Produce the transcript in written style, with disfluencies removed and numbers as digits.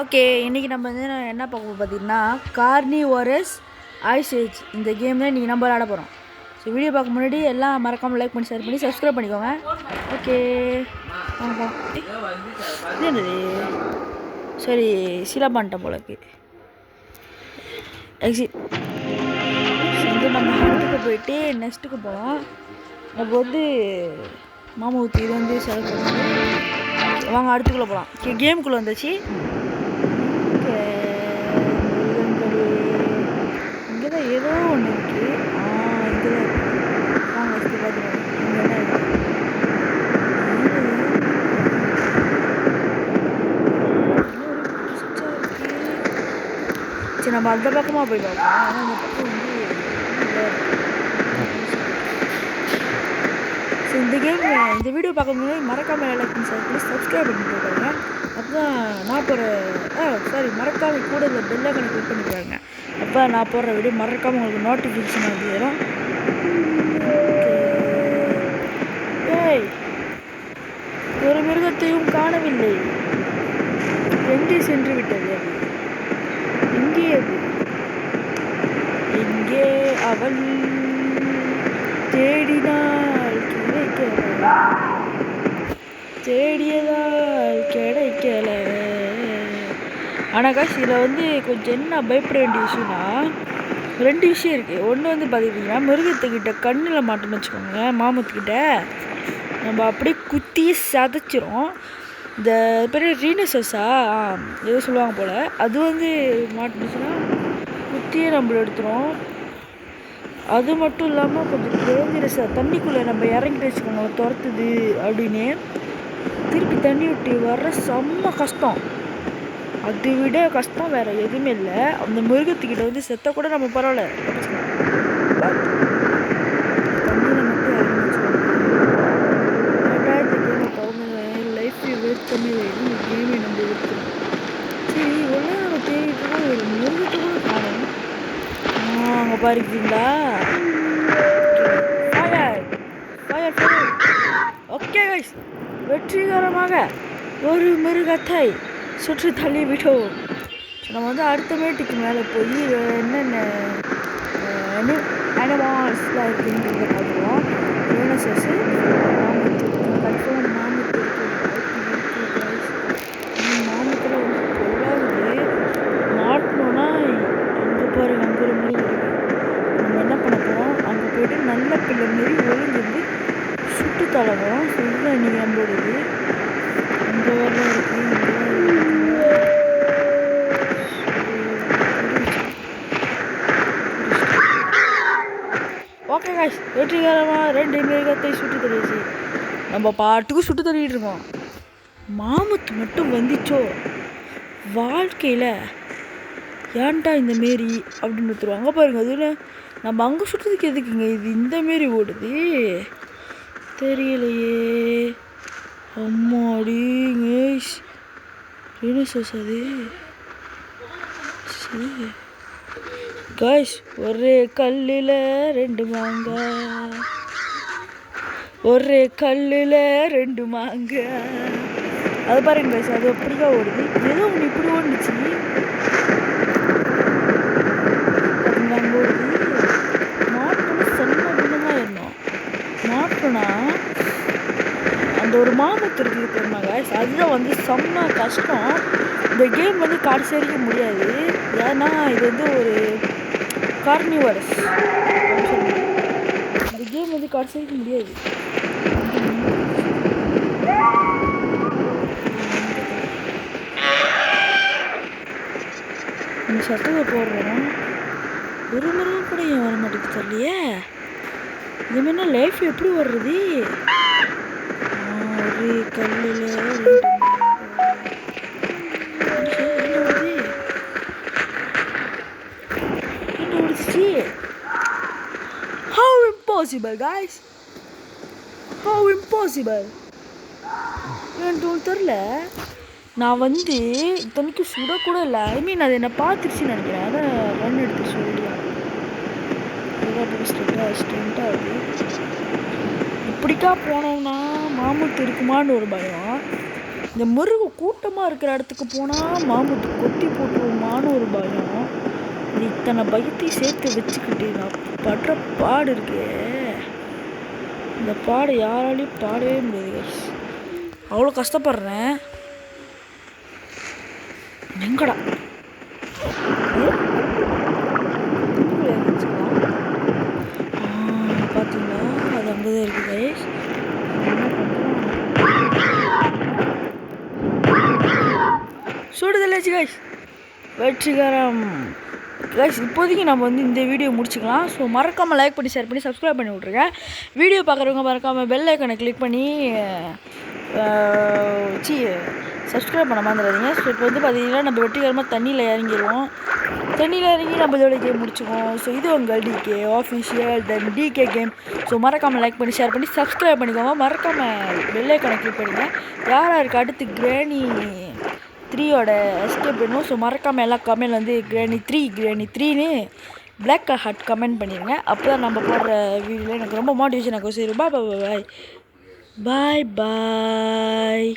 Okay, இன்றைக்கி நம்ம வந்து என்ன பார்க்க பார்த்தீங்கன்னா கார்னிவோரஸ் ஐஸ் ஏஜ் இந்த கேம் தான் இன்றைக்கி நம்ம விளாட போகிறோம். ஸோ வீடியோ பார்க்க முன்னாடி எல்லாம் மறக்காமல் லைக் பண்ணி ஷேர் பண்ணி சப்ஸ்கிரைப் பண்ணிக்கோங்க. ஓகே என்னது சரி சீலா பண்ணிட்டேன் போலக்கு எக்ஸிட் வந்து நம்ம அடுத்துக்கு போயிட்டு நெக்ஸ்ட்டுக்கு போகலாம். நம்ம வந்து மாமா ஊற்றி இது வந்து செலக்ட் பண்ணி வாங்க அடுத்துக்குள்ளே போகலாம். கேமுக்குள்ளே வந்துச்சு. இங்கே தான் ஏதோ ஒன்று இருக்குது. இங்கே தான் இருக்குது. வாங்க ஃபஸ்ட்டு பார்த்துக்கலாம் இங்கே என்ன இருக்குது. சரி நம்ம அந்த பக்கமாக போய் பார்ப்போம். ஆனால் அந்த பக்கம் வந்து ஸோ இந்த கேம் இந்த வீடியோ பார்க்கும்போது மறக்காமல் லைக் பண்ணி ஷேர் பண்ணி சப்ஸ்கிரைப் பண்ணி போட்டுருங்க. அப்போ தான் நான் போகிற மறக்காமல் கூட இந்த பெல்லை கணக்கு கிளிக் பண்ணிக்கிறாங்க. அப்போ நான் போடுற வீடியோ மறக்காமல் உங்களுக்கு நோட்டிஃபிகேஷன் ஆகி வரும். ஏய், ஒரு மிருகத்தையும் காணவில்லை. எங்கே சென்று விட்டது? எங்கே அது? எங்கே அவள் தேடினாள் கிடைக்கல, தேடியதால் கிடைக்கல. ஆனால் காசு இதில் வந்து கொஞ்சம் என்ன பயப்பட வேண்டிய விஷயம்னா ரெண்டு விஷயம் இருக்குது. ஒன்று வந்து பார்த்துக்கிட்டிங்கன்னா மிருகத்துக்கிட்ட கண்ணில் மாட்டோன்னு வச்சுக்கோங்க, மாமத்துக்கிட்ட நம்ம அப்படியே குத்தி சதைச்சிரும். இந்த பெரிய ரீனசஸா ஏதோ சொல்லுவாங்க போல், அது வந்து மாட்டுனுச்சுன்னா குத்தியே நம்மள எடுத்துரும். அது மட்டும் இல்லாமல் கொஞ்சம் டேஞ்சரஸாக தண்ணிக்குள்ளே நம்ம இறங்கிட்டு வச்சுக்கோங்க துரத்துது அப்படின்னு திருப்பி தண்ணி விட்டு வர்ற செம்ம கஷ்டம். அதை விட கஷ்டம் வேறு எதுவுமே இல்லை. அந்த மிருகத்துக்கிட்ட வந்து செத்த கூட நம்ம பரவாயில்ல தண்ணியில் மட்டும் இறங்கி வச்சுக்கோங்க. லைஃப் வேஸ்ட் பண்ணி கேமே நம்ம எடுத்துரும். சரி ஒன்றே நம்ம தேடிட்டு ஒரு மிருகத்தை கூட காணும். அங்கே பாருங்களா ஓகே கைஸ், வெற்றிகரமாக ஒரு மிருகத்தை சுற்றி தள்ளி விட்டோம். நம்ம வந்து அடுத்த மேட்டுக்கு மேலே போய் என்னென்ன அனிமல்ஸ்லாம் இருக்குன்றத பார்த்துருவோம். ரைனோசரஸ் கன்ஃபார்ம் மாமத்து மாமத்தில் வந்து பொருளாகுது மாட்டணும்னா அங்கே பாருங்க, அங்கே ஒரு மிருகம் இருக்குது. நம்ம என்ன பண்ண போகிறோம், அங்கே போய்ட்டு நல்ல பிள்ளை மாரி ஒழுங்கிருந்து சுட்டு தள்ளவோம். ஸோ இதுதான் இன்றைக்கி நம்மளோடது. இங்கே வரலாம் இருக்குது. ஓகே காய்ஸ், வெற்றிகரமாக 2 மிருகத்தை சுட்டு தள்ளிடுச்சு. நம்ம பாட்டுக்கு சுட்டு தள்ளிட்டு இருக்கோம். மாமத்து மட்டும் வந்துச்சோ வாழ்க்கையில் ஏன்டா இந்த மாரி அப்படின்னு ஒருத்தருவாங்க பாருங்க. அது நம்ம அங்கே சுட்டுறதுக்கு எதுக்குங்க இது இந்த மாரி ஓடுது தெரியலையே. அம்மாடிங்க ரைனோசரஸ் அது. சரி காய்ஸ், ஒரே கல்லில் 2 மாங்காய், ஒரே கல்லில் 2 மாங்காய். அது பாருங்க காய்ஸ், அது அப்படிதான் ஓடுது. ஏதோ ஒன்று இப்படி ஓடுச்சு அங்கே ஓடுது. மாட்டோன்னா செம்ம பின்னமாக இருந்தோம். மாட்டோன்னா அந்த ஒரு மாமத்து இருக்குது தெரியுமா காய்ஸ், அதுதான் வந்து செம்ம கஷ்டம். இந்த கேம் வந்து கடைசி வரைக்கும் முடியாது. ஏன்னா இது வந்து ஒரு கார்னிவோரஸ். இந்த கேம் வந்து கடைசி வரைக்கும் முடியாது. இந்த சத்தத்தை போடுறோம். ஒரு மிருகம் கூட ஏன் வர மாட்டேங்குது தெரியலையே. இது மாதிரி லைஃப் எப்படி வர்றது? ஒரு கல்லில் 2 How impossible guys, how impossible. எனக்கு தெரில, நான் வந்து இத்தனைக்கு சுடக்கூட இல்லை. ஐ மீன் அது என்னை பார்த்துருச்சுன்னு நினைக்கிறேன். அதான் ரன் எடுத்துருச்சு வெளியாக. ஸ்ட்ரென்ட்டாக இருக்குது. இப்படிக்கா போனோம்னா மாமத்து இருக்குமான்னு ஒரு பயம். இந்த முருகு கூட்டமாக இருக்கிற இடத்துக்கு போனால் மாமுட்டு கொத்தி போட்டுருவோமான்னு ஒரு பயம். இது இத்தனை பயத்தையும் சேர்த்து வச்சுக்கிட்டு நான் படுற பாடு இருக்கே, இந்த பாடு யாராலையும் பாடவே முடியாது. அவ்வளோ கஷ்டப்படுறேன். எங்கடா பார்த்தீங்களா, அது அங்கே தான் இருக்குது கைஸ். சுடுதல் கைஸ், வெற்றிகரம் கைஸ். இப்போதைக்கு நம்ம வந்து இந்த வீடியோ முடிச்சுக்கலாம். ஸோ மறக்காமல் லைக் பண்ணி ஷேர் பண்ணி சப்ஸ்கிரைப் பண்ணி விட்ருங்க. வீடியோ பார்க்குறவங்க மறக்காமல் பெல் ஐக்கனை கிளிக் பண்ணி சப்ஸ்கிரைப் பண்ண மறந்துடாதீங்க. ஸோ இப்போ வந்து பார்த்தீங்கன்னா நம்ம வெற்றிகரமாக தண்ணியில் இறங்கிடுவோம். தண்ணியில் இறங்கி நம்ம இதோட கேம் முடிச்சுக்குவோம். ஸோ இது உங்கள் டிகே ஆஃபிஷியல் தென் டிகே கேம். ஸோ மறக்காமல் லைக் பண்ணி ஷேர் பண்ணி சப்ஸ்கிரைப் பண்ணிக்கோங்க. மறக்காமல் பெல் ஐக்கனை கிளிக் பண்ணுங்க. யாராக இருக்குது அடுத்து கிராணி 3யோட எஸ்கேப் வேணும். ஸோ மறக்காமல் எல்லா கமெண்ட் வந்து கிராணி 3ன்னு பிளாக் ஹார்ட் கமெண்ட் பண்ணிடுங்க. அப்போ தான் நம்ம போடுற வீடியோவில் எனக்கு ரொம்ப மோட்டிவேஷன் ஆகும். சரி பாய் பாய் பாய் பாய்.